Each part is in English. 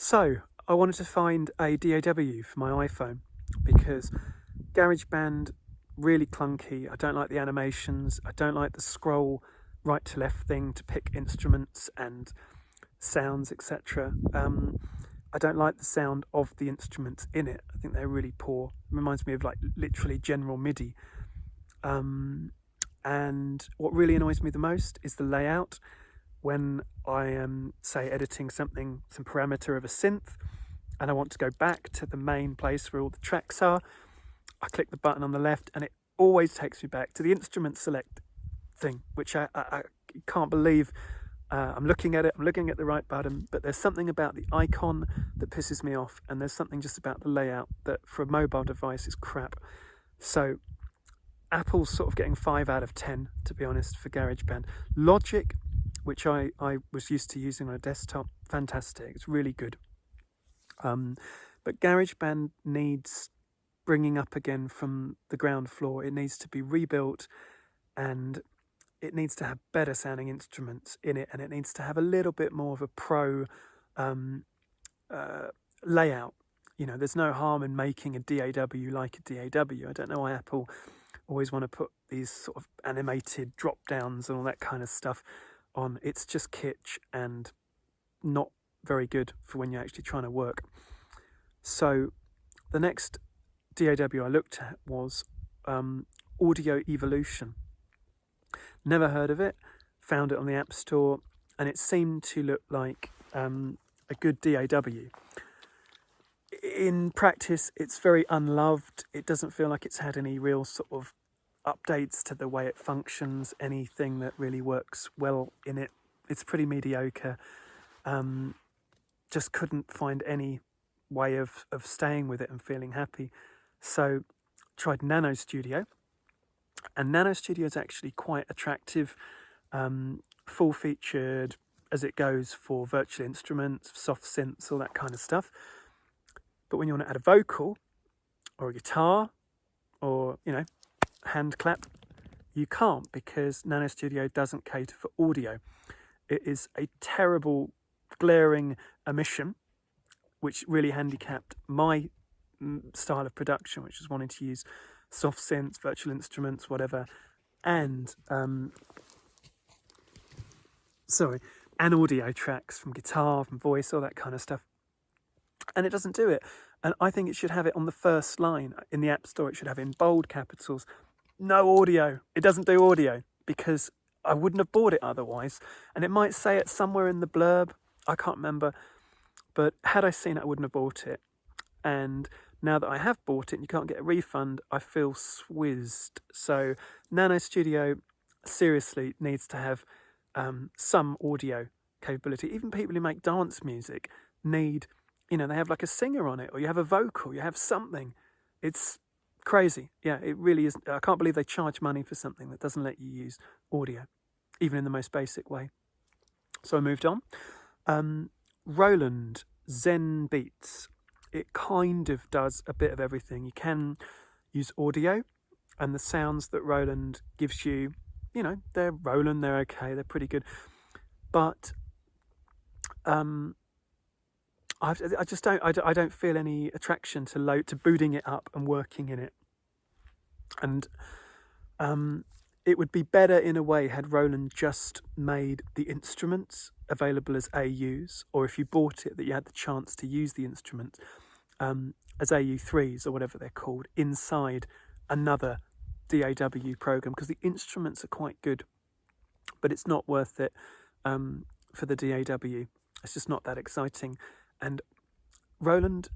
So I wanted to find a DAW for my iPhone because Garageband, really clunky. I don't like the animations. I don't like the scroll right to left thing to pick instruments and sounds, etc. I don't like the sound of the instruments in it. I think they're really poor. It reminds me of like literally general MIDI. And what really annoys me the most is the layout. When I am, say, editing something, some parameter of a synth, and I want to go back to the main place where all the tracks are, I click the button on the left and it always takes me back to the instrument select thing, which I can't believe. I'm looking at it, I'm looking at the right button, but there's something about the icon that pisses me off, and there's something just about the layout that for a mobile device is crap. So Apple's sort of getting 5 out of 10, to be honest, for GarageBand. Logic, which I was used to using on a desktop, fantastic, it's really good. But GarageBand needs bringing up again from the ground floor. It needs to be rebuilt, and it needs to have better sounding instruments in it, and it needs to have a little bit more of a pro layout. You know, there's no harm in making a DAW like a DAW. I don't know why Apple always want to put these sort of animated drop downs and all that kind of stuff on. It's just kitsch and not very good for when you're actually trying to work. So the next DAW I looked at was Audio Evolution. Never heard of it, found it on the App Store, and it seemed to look like a good DAW. In practice, it's very unloved. It doesn't feel like it's had any real sort of updates to the way it functions, anything that really works well in it. It's pretty mediocre. Just couldn't find any way of staying with it and feeling happy. So tried Nano Studio, and Nano Studio is actually quite attractive, full-featured as it goes for virtual instruments, soft synths, all that kind of stuff. But when you want to add a vocal or a guitar or, you know, hand clap, you can't, because Nano Studio doesn't cater for audio. It is a terrible, glaring omission, which really handicapped my style of production, which is wanting to use soft synths, virtual instruments, whatever, and audio tracks from guitar, from voice, all that kind of stuff. And it doesn't do it. And I think it should have it on the first line in the App Store. It should have in bold capitals, no audio. It doesn't do audio, because I wouldn't have bought it otherwise. And it might say it somewhere in the blurb. I can't remember. But had I seen it, I wouldn't have bought it. And now that I have bought it and you can't get a refund, I feel swizzed. So Nano Studio seriously needs to have some audio capability. Even people who make dance music need, you know, they have like a singer on it, or you have a vocal, you have something. It's crazy. Yeah, it really is. I can't believe they charge money for something that doesn't let you use audio, even in the most basic way. So I moved on. Roland Zen Beats. It kind of does a bit of everything. You can use audio, and the sounds that Roland gives you, you know, they're Roland, they're okay, they're pretty good. But I just don't feel any attraction to booting it up and working in it. And it would be better in a way had Roland just made the instruments available as AUs, or if you bought it, that you had the chance to use the instruments as AU3s or whatever they're called inside another DAW program, because the instruments are quite good, but it's not worth it for the DAW. It's just not that exciting. And Roland,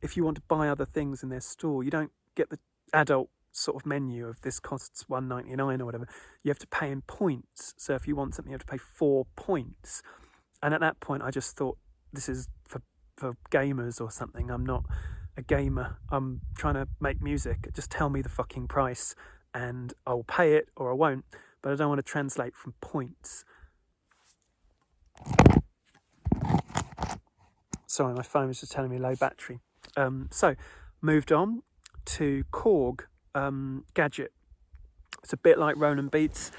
if you want to buy other things in their store, you don't get the adult sort of menu of this costs $1.99 or whatever. You have to pay in points. So if you want something, you have to pay 4 points. And at that point, I just thought, this is for gamers or something. I'm not a gamer. I'm trying to make music. Just tell me the fucking price and I'll pay it or I won't. But I don't want to translate from points. Sorry, my phone was just telling me low battery. So moved on to Korg Gadget. It's a bit like Roland Beats.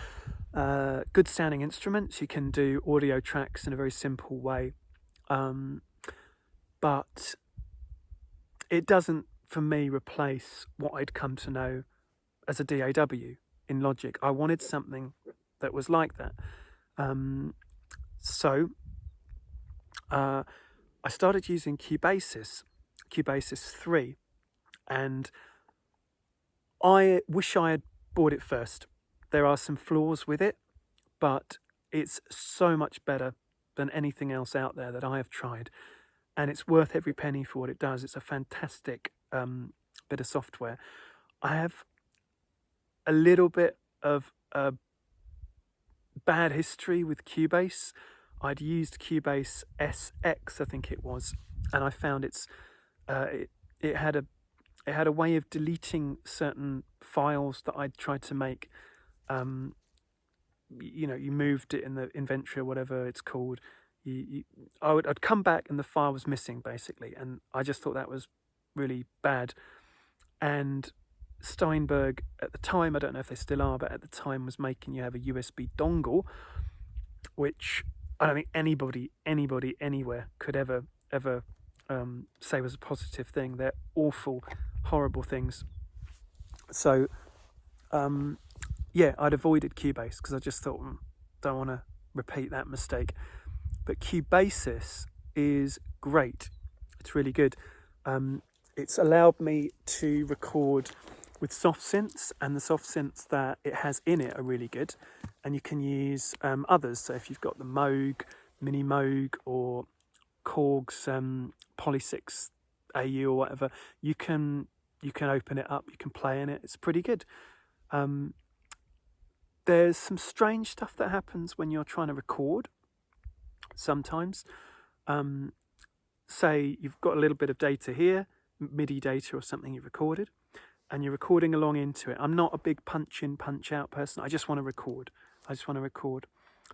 Good sounding instruments. You can do audio tracks in a very simple way. but it doesn't, for me, replace what I'd come to know as a DAW in Logic. I wanted something that was like that. So I started using Cubasis 3, and I wish I had bought it first. There are some flaws with it, but it's so much better than anything else out there that I have tried, and it's worth every penny for what it does. It's a fantastic bit of software. I have a little bit of a bad history with Cubase. I'd used Cubase SX, I think it was, and I found it had a way of deleting certain files that I'd tried to make. You moved it in the inventory or whatever it's called. I'd come back and the file was missing basically, and I just thought that was really bad. And Steinberg at the time, I don't know if they still are, but at the time was making you have a USB dongle, which I don't think anybody anywhere could ever say was a positive thing. They're awful, horrible things. So I'd avoided Cubase because I just thought, don't want to repeat that mistake. But Cubasis is great. It's really good. It's allowed me to record with soft synths, and the soft synths that it has in it are really good. And you can use others. So if you've got the Moog, Mini Moog, or Korg's Poly6 AU or whatever, you can open it up, you can play in it. It's pretty good. There's some strange stuff that happens when you're trying to record sometimes. Say you've got a little bit of data here, MIDI data or something you've recorded, and you're recording along into it. I'm not a big punch in, punch out person. I just want to record.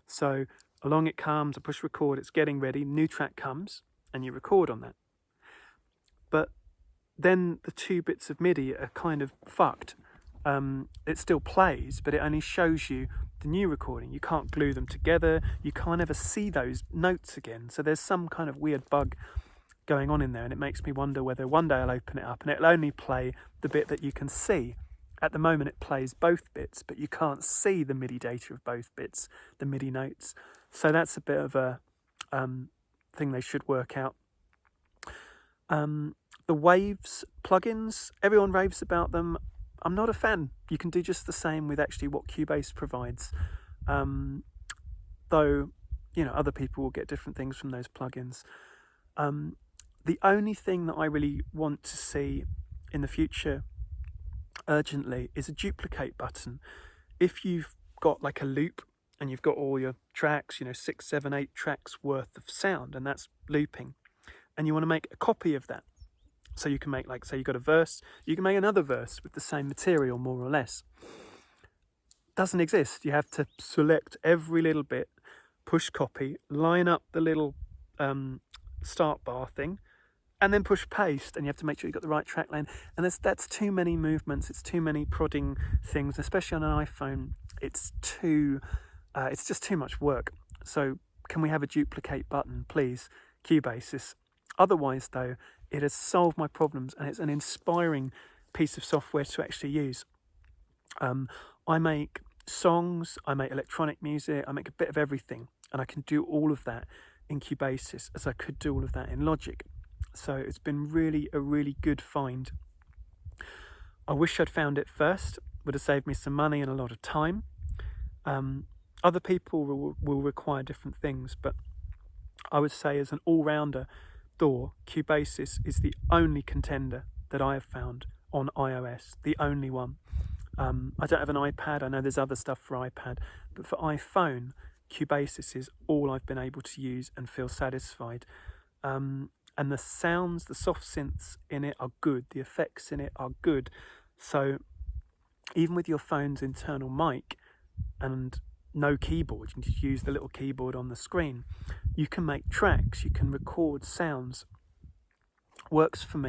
So along it comes, I push record, it's getting ready, new track comes, and you record on that. But then the two bits of MIDI are kind of fucked. It still plays, but it only shows you the new recording. You can't glue them together. You can't ever see those notes again. So there's some kind of weird bug going on in there, and it makes me wonder whether one day I'll open it up and it'll only play the bit that you can see. At the moment it plays both bits, but you can't see the MIDI data of both bits, the MIDI notes. So that's a bit of a thing they should work out. The Waves plugins, everyone raves about them. I'm not a fan. You can do just the same with actually what Cubase provides. Though, other people will get different things from those plugins. The only thing that I really want to see in the future urgently is a duplicate button. If you've got like a loop and you've got all your tracks, 6, 7, 8 tracks worth of sound, and that's looping, and you want to make a copy of that. So you can make, like, say you've got a verse, you can make another verse with the same material, more or less. Doesn't exist. You have to select every little bit, push copy, line up the little start bar thing, and then push paste, and you have to make sure you've got the right track lane. And that's too many movements, it's too many prodding things, especially on an iPhone. It's just too much work. So can we have a duplicate button, please, Cubasis? Otherwise, though, it has solved my problems, and it's an inspiring piece of software to actually use. I make songs, I make electronic music, I make a bit of everything, and I can do all of that in Cubasis as I could do all of that in Logic. So it's been a really good find. I wish I'd found it first. Would have saved me some money and a lot of time. Other people will require different things, but I would say as an all-rounder, Cubasis is the only contender that I have found on iOS, the only one. I don't have an iPad. I know there's other stuff for iPad, but for iPhone, Cubasis is all I've been able to use and feel satisfied. And the sounds, the soft synths in it are good. The effects in it are good. So even with your phone's internal mic and no keyboard, you can just use the little keyboard on the screen, you can make tracks, you can record sounds. Works for me.